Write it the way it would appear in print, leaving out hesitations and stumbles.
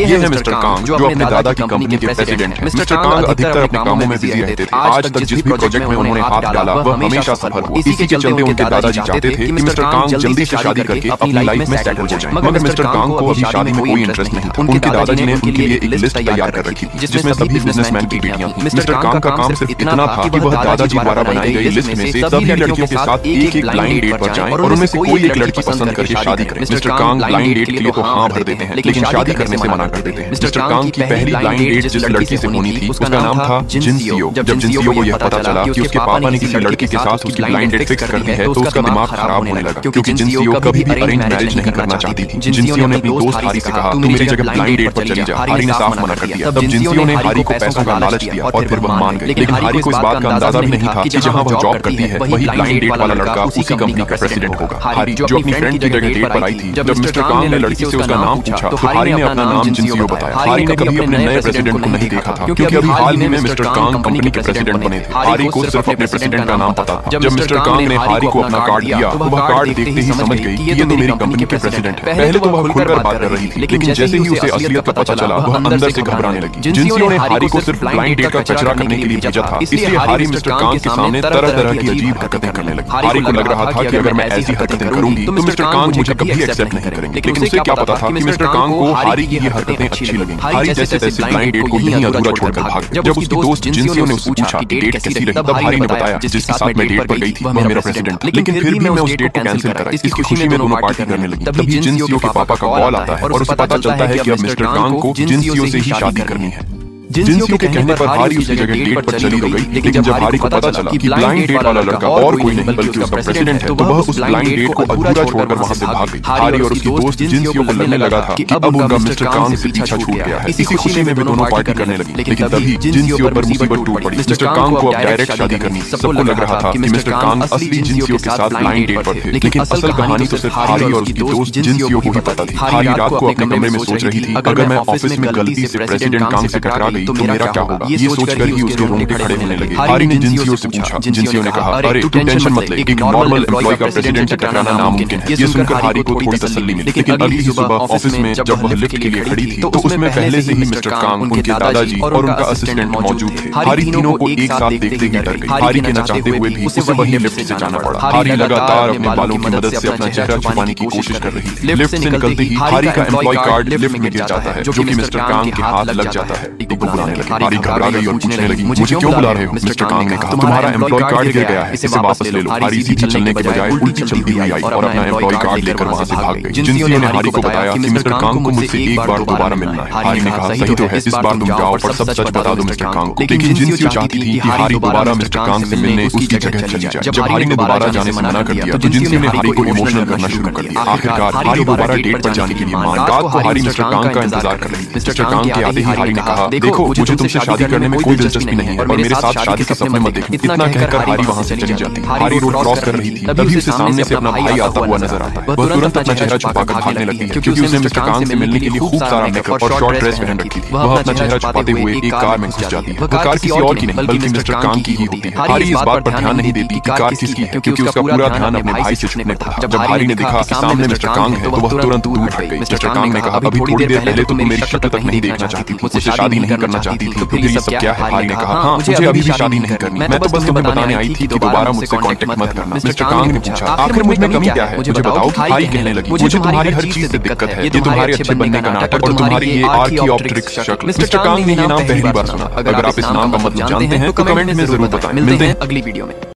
ये है mister Kong जो अपने दादा की कंपनी के प्रेसिडेंट हैं। मिस्टर कांग अधिकतर अपने कामों में बिजी रहते थे। आज तक जिस भी प्रोजेक्ट में उन्होंने हाथ डाला वह हमेशा सफल हुआ। इसी के चलते उनके दादाजी चाहते थे कि मिस्टर कांग जल्दी से शादी करके अपनी लाइफ में सेटल हो जाएं। मगर मिस्टर कांग को अभी शादी में कोई इंटरेस्ट नहीं था। उनके दादाजी ने उनके लिए एक लिस्ट तैयार कर रखी थी जिसमें सभी बिजनेसमैन की बेटियां थीं। मिस्टर कांग का काम सिर्फ इतना था कि वह दादाजी द्वारा बनाई गई लिस्ट में से सभी लड़कियों के साथ एक एक ब्लाइंड डेट पर जाएं और उनमें से कोई एक लड़की पसंद करके शादी करें। मिस्टर कांग ब्लाइंड डेट के लिए तो हाँ भर देते हैं लेकिन शादी करने से मना कर देते हैं। मिस्टर कांग की पहली ब्लाइंड डेट जिस लड़की से होनी थी उसका नाम था जिनसियो। जब जिनसियो को यह पता चला कि उसके पापा ने किसी लड़की के साथ उसकी ब्लाइंड डेट फिक्स कर दी है तो उसका दिमाग खराब होने लगा क्योंकि जिनसियो कभी भी अरेंज मैरिज नहीं करना चाहती थी। जिनसियो ने अपनी दोस्त हारी से कहा तू मेरी जगह ब्लाइंड डेट पर चली जा। हारी ने साफ मना कर दिया। तब जिनसियो ने हारी को पैसों का लालच दिया और फिर वह मान गई। लेकिन हारी को इस बात का अंदाजा भी नहीं था कि जहां वह जॉब करती है वही ब्लाइंड डेट वाला लड़का उसी कंपनी का प्रेसिडेंट होगा। हारी जो अपनी फ्रेंड की जगह डेट पर आई थी, जब मिस्टर कांग ने लड़की से उसका नाम पूछा तो हारी ने अपना नाम जिनसियो बताया। हारी ने कभी अपने नए प्रेसिडेंट को नहीं देखा था क्योंकि अभी हाल ही में मिस्टर कांग कंपनी के प्रेसिडेंट बने थे। हारी को सिर्फ अपने प्रेसिडेंट का नाम पता था। जब मिस्टर कांग ने हारी को अपना कार्ड दिया तो वह कार्ड देखते ही समझ गई कि ये तो मेरी कंपनी के प्रेसिडेंट है। पहले तो वह खुलकर बात कर रही थी लेकिन जैसे ही उसे असलियत का पता चला वह अंदर से घबराने लगी। जिनसियो ने हारी को सिर्फ ब्लाइंड डेट का कचरा करने के लिए भेजा था, इसलिए हारी मिस्टर कांग के सामने तरह तरह की अजीब हरकतें करने लगी। हारी को लग रहा था कि अगर मैं ऐसी हरकतें करूंगी तो मिस्टर कांग मुझे कभी एक्सेप्ट नहीं करेंगे। लेकिन उसे क्या पता था कि मिस्टर कांग को हारी की ये हरकतें अच्छी लगेंगी। हारी जैसे तैसे ब्लाइंड डेट को यहीं अधूरा छोड़कर भाग गई। जब उसकी दोस्त जिनसियो ने उससे पूछा कि डेट कैसी रही तब हारी ने बताया जिसके साथ मैं डेट पर गई थी वह मेरा प्रेसिडेंट था। लेकिन फिर भी मैं उस डेट को कैंसिल करा। इसकी खुशी में दोनों पार्टी करने लगी। तभी जिनसियो के पापा का कॉल आता है और उसे पता चलता है कि अब मिस्टर कांग को जिनसियो से ही शादी करनी है। जिनसियो के कहने पर हारी उसकी जगह डेट पर चली तो गई। लेकिन जब हारी को पता चला कि ब्लाइंड डेट वाला लड़का और कोई नहीं बल्कि उसका प्रेसिडेंट है तो वह उस ब्लाइंड डेट को अधूरा छोड़कर वहां से भाग गई। हारी और उसकी दोस्त जिनसियो को लगने लगा था कि अब उनका मिस्टर कांग से पीछा छूट गया है। इसी खुशी में वे दोनों पार्टी करने लगी। लेकिन तभी जिनसियो पर मुसीबत टूट पड़ी। मिस्टर कांग को अब डायरेक्ट शादी करनी। सबको लग रहा था कि मिस्टर कांग असली जिनसियो के साथ ब्लाइंड डेट पर थे लेकिन असल कहानी तो सिर्फ हारी और उसकी दोस्त जिनसियो को ही पता थी। हारी रात को अपने कमरे में सोच रही थी अगर मैं ऑफिस में गलती से प्रेसिडेंट कांग से टकरा गई तो मेरा क्या होगा। ये सोचकर ही उसके रोंगटे खड़े होने लगे। हारी ने जिनसियो से पूछा। जिनसियो ने कहा अरे तू टेंशन मत ले, एक नॉर्मल एम्प्लॉय का प्रेसिडेंट से टकराना नामुमकिन है। ये सुनकर हारी को थोड़ी तसल्ली मिली। लेकिन अगली ही सुबह ऑफिस में जब वह लिफ्ट के लिए खड़ी थी तो उसमें पहले से ही मिस्टर कांग, उनके दादाजी और उनका असिस्टेंट मौजूद थे। हारी तीनों को एक साथ देखते ही डर गई। हारी के न चाहते हुए भी उसे वही लिफ्ट से जाना पड़ा। हारी लगातार अपने बालों की मदद से अपना चेहरा छुपाने की कोशिश कर रही थी। लिफ्ट से निकलते ही हारी का एम्प्लॉय कार्ड लिफ्ट में गिर जाता है जो कि मिस्टर कांग के हाथ लग जाता है। बुलाने लगी। हारी घबरा गई और पूछने लगी मुझे क्यों बुला रहे हो। मिस्टर कांग ने कहा तुम्हारा एम्प्लॉय कार्ड गिर गया है, इसे वापस ले लो। हारी सीधी चलने के बजाय उल्टी चलती हुई आई और अपना एम्प्लॉय कार्ड लेकर वहां से भाग गई। जिनसियो ने हारी को बताया कि मिस्टर कांग को मुझसे एक बार दोबारा मिलना है। हारी ने कहा सही तो है, इस बार तुम जाओ और सब सच बता दो मिस्टर कांग को। लेकिन जिनसियो चाहती थी कि हारी दोबारा मिस्टर कांग से मिलने उसकी जगह चली जाए। जब हारी ने दोबारा जाने से मना कर दिया तो जिनसियो ने हारी को इमोशनल करना शुरू कर दिया। आखिरकार हारी दोबारा डेट पर जाने के लिए मान। रात को हारी मिस्टर कांग का इंतजार कर रही थी। मिस्टर कांग के आते ही हारी ने कहा देखो मुझे तुमसे शादी करने में कोई दिलचस्पी नहीं है और मेरे साथ शादी के सपने मत देखो। इतना कहकर हारी वहां से चली जाती। हारी रोड क्रॉस कर रही थी तभी उसे सामने से अपना भाई आता हुआ नजर आता है। वह तुरंत अपना चेहरा छुपाकर भागने लगती है क्योंकि उसने मिस्टर कांग से मिलने के लिए खूब सारा मेकअप और शॉर्ट ड्रेस पहन रखी थी। वह अपना चेहरा छुपाते हुए एक कार में घुस जाती है। वह कार किसी और की नहीं बल्कि मिस्टर कांग की ही होती है। हारी इस बात पर ध्यान नहीं देती कि कार किसकी है क्योंकि उसका पूरा ध्यान अपने भाई से छुपने पर था। जब हारी ने देखा कि सामने मिस्टर कांग है तो वह तुरंत दूर हट गई। मिस्टर कांग ने कहा अभी थोड़ी देर पहले तो तुम मेरी शक्ल तक नहीं देखना चाहती थी, मुझसे शादी नहीं करना चाहती थी, तो फिर ये सब क्या है। हारी ने कहा हाँ मुझे अभी भी शादी नहीं करनी, मैं तो बस तुम्हें बताने आई थी कि दोबारा मुझसे कांटेक्ट मत करना। मिस्टर कांग ने पूछा आखिर मुझ में कमी क्या है, मुझे बताओ। हारी कहने लगी मुझे तुम्हारी हर चीज से दिक्कत है, ये तुम्हारे अच्छे बनने का नाटक और तुम्हारी ये आर्कियोप्टेरिक शक्ल। मिस्टर कांग ने ये नाम पहली बार सुना। अगर आप इस नाम का मतलब जानते हैं तो कमेंट में जरूर बताएं। मिलते हैं अगली वीडियो में।